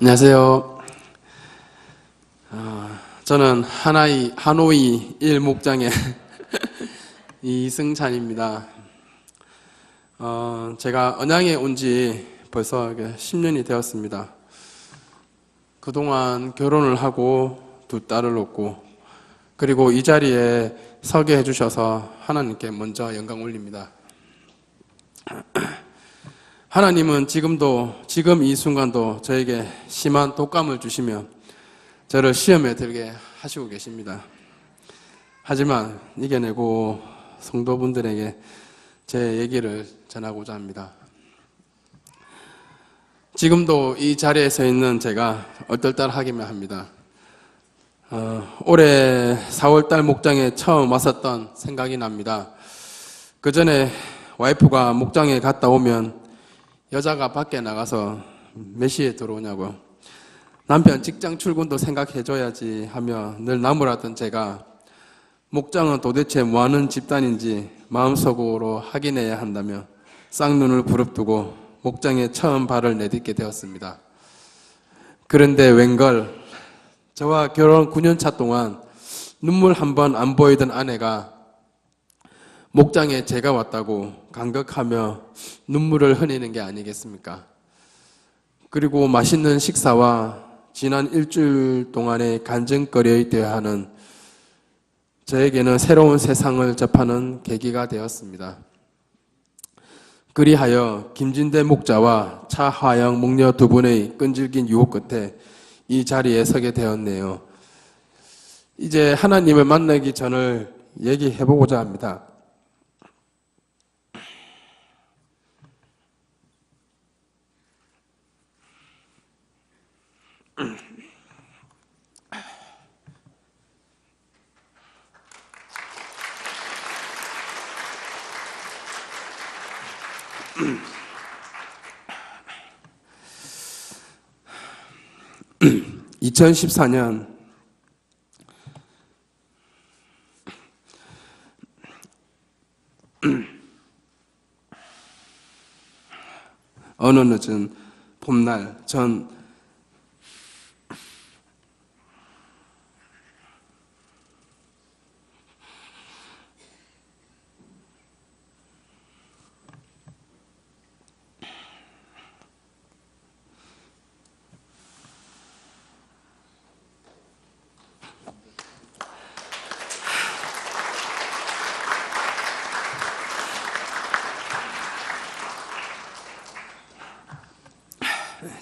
안녕하세요. 저는 하노이 1목장의 이승찬입니다. 제가 언양에 온 지 벌써 10년이 되었습니다. 그동안 결혼을 하고 두 딸을 얻고, 그리고 이 자리에 서게 해주셔서 하나님께 먼저 영광 올립니다. 하나님은 지금 이 순간도 저에게 심한 독감을 주시며 저를 시험에 들게 하시고 계십니다. 하지만 이겨내고 성도분들에게 제 얘기를 전하고자 합니다. 지금도 이 자리에 서 있는 제가 얼떨떨하기만 합니다. 올해 4월달 목장에 처음 왔었던 생각이 납니다. 그 전에 와이프가 목장에 갔다 오면 여자가 밖에 나가서 몇 시에 들어오냐고, 남편 직장 출근도 생각해줘야지 하며 늘 나무라던 제가 목장은 도대체 뭐하는 집단인지 마음속으로 확인해야 한다며 쌍눈을 부릅뜨고 목장에 처음 발을 내딛게 되었습니다. 그런데 웬걸 저와 결혼 9년차 동안 눈물 한 번 안 보이던 아내가 목장에 제가 왔다고 감격하며 눈물을 흘리는 게 아니겠습니까? 그리고 맛있는 식사와 지난 일주일 동안의 간증거리에 하는 저에게는 새로운 세상을 접하는 계기가 되었습니다. 그리하여 김진대 목자와 차화영 목녀 두 분의 끈질긴 유혹 끝에 이 자리에 서게 되었네요. 이제 하나님을 만나기 전을 얘기해보고자 합니다. (2014년) 어느 늦은 봄날 전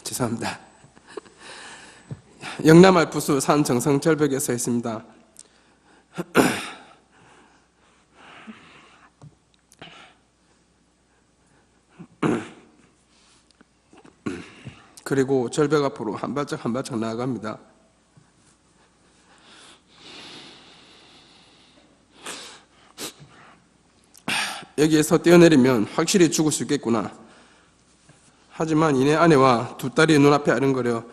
죄송합니다. 영남 알프스 산 정상 절벽에 서 있습니다. 그리고 절벽 앞으로 한 발짝 한 발짝 나아갑니다. 여기에서 뛰어내리면 확실히 죽을 수 있겠구나. 하지만 이내 아내와 두 딸이 눈앞에 아른거려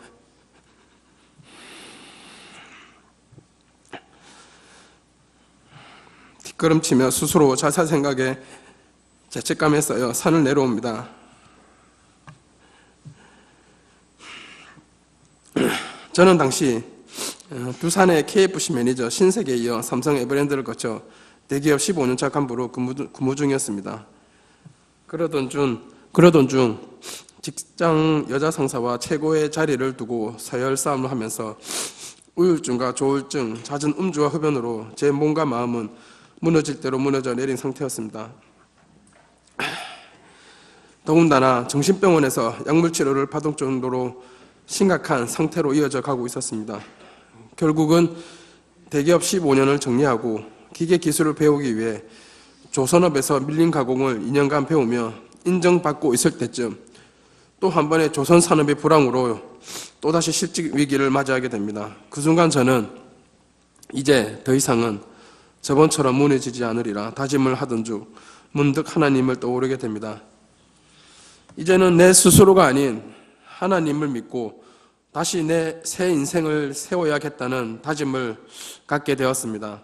뒷걸음치며 스스로 자살 생각에 죄책감에 쌓여 산을 내려옵니다. 저는 당시 두산의 KFC 매니저 신세계에 이어 삼성 에버랜드를 거쳐 대기업 15년차 간부로 근무 중이었습니다. 그러던 중 직장 여자 상사와 최고의 자리를 두고 서열 싸움을 하면서 우울증과 조울증, 잦은 음주와 흡연으로 제 몸과 마음은 무너질 대로 무너져 내린 상태였습니다. 더군다나 정신병원에서 약물치료를 받을 정도로 심각한 상태로 이어져 가고 있었습니다. 결국은 대기업 15년을 정리하고 기계기술을 배우기 위해 조선업에서 밀림 가공을 2년간 배우며 인정받고 있을 때쯤 또 한 번의 조선 산업의 불황으로 또다시 실직 위기를 맞이하게 됩니다. 그 순간 저는 이제 더 이상은 저번처럼 무너지지 않으리라 다짐을 하던 중 문득 하나님을 떠오르게 됩니다. 이제는 내 스스로가 아닌 하나님을 믿고 다시 내 새 인생을 세워야겠다는 다짐을 갖게 되었습니다.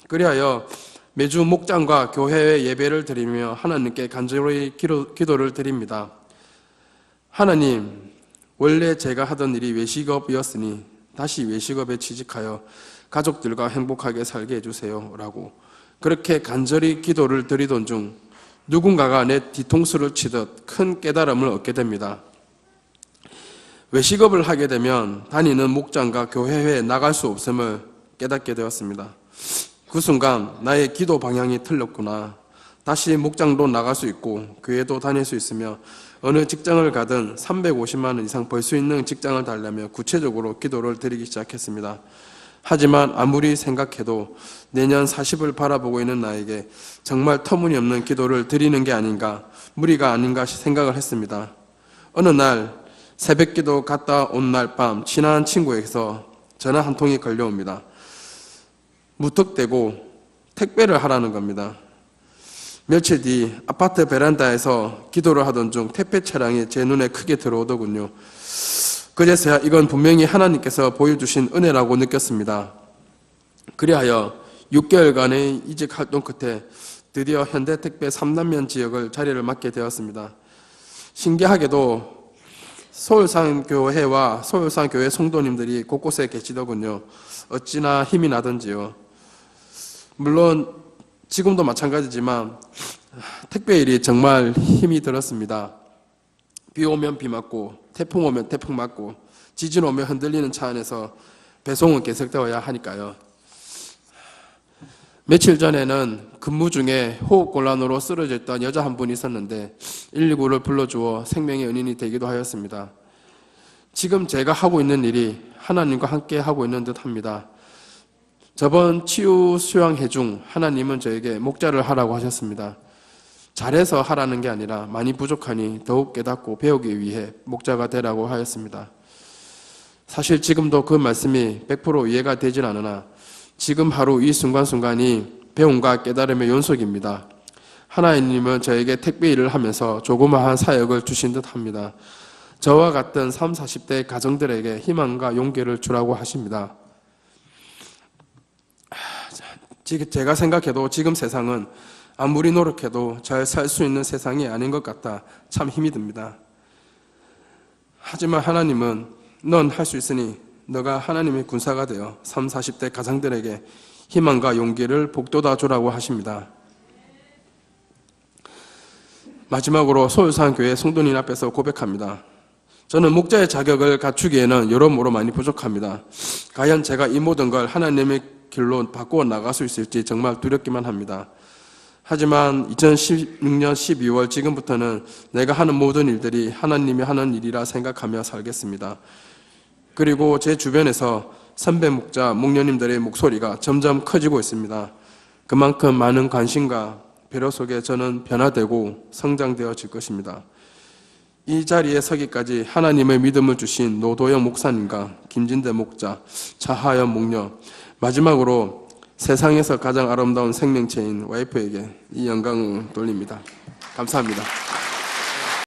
그리하여 매주 목장과 교회의 예배를 드리며 하나님께 간절히 기도를 드립니다. 하나님, 원래 제가 하던 일이 외식업이었으니 다시 외식업에 취직하여 가족들과 행복하게 살게 해주세요 라고 그렇게 간절히 기도를 드리던 중 누군가가 내 뒤통수를 치듯 큰 깨달음을 얻게 됩니다. 외식업을 하게 되면 다니는 목장과 교회에 나갈 수 없음을 깨닫게 되었습니다. 그 순간 나의 기도 방향이 틀렸구나. 다시 목장도 나갈 수 있고 교회도 다닐 수 있으며 어느 직장을 가든 350만 원 이상 벌 수 있는 직장을 달라며 구체적으로 기도를 드리기 시작했습니다. 하지만 아무리 생각해도 내년 40을 바라보고 있는 나에게 정말 터무니없는 기도를 드리는 게 아닌가, 무리가 아닌가 생각을 했습니다. 어느 날 새벽기도 갔다 온 날 밤 친한 친구에게서 전화 한 통이 걸려옵니다. 무턱대고 택배를 하라는 겁니다. 며칠 뒤 아파트 베란다에서 기도를 하던 중 택배 차량이 제 눈에 크게 들어오더군요. 그제서야 이건 분명히 하나님께서 보여주신 은혜라고 느꼈습니다. 그리하여 6개월간의 이직 활동 끝에 드디어 현대택배 3남면 지역을 자리를 맡게 되었습니다. 신기하게도 서울산교회와 서울산교회 성도님들이 곳곳에 계시더군요. 어찌나 힘이 나던지요. 물론 지금도 마찬가지지만 택배일이 정말 힘이 들었습니다. 비 오면 비 맞고 태풍 오면 태풍 맞고 지진 오면 흔들리는 차 안에서 배송은 계속되어야 하니까요. 며칠 전에는 근무 중에 호흡곤란으로 쓰러져 있던 여자 한 분이 있었는데 119를 불러주어 생명의 은인이 되기도 하였습니다. 지금 제가 하고 있는 일이 하나님과 함께 하고 있는 듯 합니다. 저번 치유 수양회 중 하나님은 저에게 목자를 하라고 하셨습니다. 잘해서 하라는 게 아니라 많이 부족하니 더욱 깨닫고 배우기 위해 목자가 되라고 하였습니다. 사실 지금도 그 말씀이 100% 이해가 되질 않으나 지금 하루 이 순간순간이 배움과 깨달음의 연속입니다. 하나님은 저에게 택배 일을 하면서 조그마한 사역을 주신 듯 합니다. 저와 같은 30, 40대 가정들에게 희망과 용기를 주라고 하십니다. 제가 생각해도 지금 세상은 아무리 노력해도 잘 살 수 있는 세상이 아닌 것 같아 참 힘이 듭니다. 하지만 하나님은 넌 할 수 있으니 너가 하나님의 군사가 되어 30, 40대 가장들에게 희망과 용기를 북돋아 주라고 하십니다. 마지막으로 서울산교회 성도님 앞에서 고백합니다. 저는 목자의 자격을 갖추기에는 여러모로 많이 부족합니다. 과연 제가 이 모든 걸 하나님의 길로 바꾸어 나갈 수 있을지 정말 두렵기만 합니다. 하지만 2016년 12월 지금부터는 내가 하는 모든 일들이 하나님이 하는 일이라 생각하며 살겠습니다. 그리고 제 주변에서 선배 목자, 목녀님들의 목소리가 점점 커지고 있습니다. 그만큼 많은 관심과 배려 속에 저는 변화되고 성장되어질 것입니다. 이 자리에 서기까지 하나님의 믿음을 주신 노도영 목사님과 김진대 목자, 차하연 목녀, 마지막으로 세상에서 가장 아름다운 생명체인 와이프에게 이 영광을 돌립니다. 감사합니다.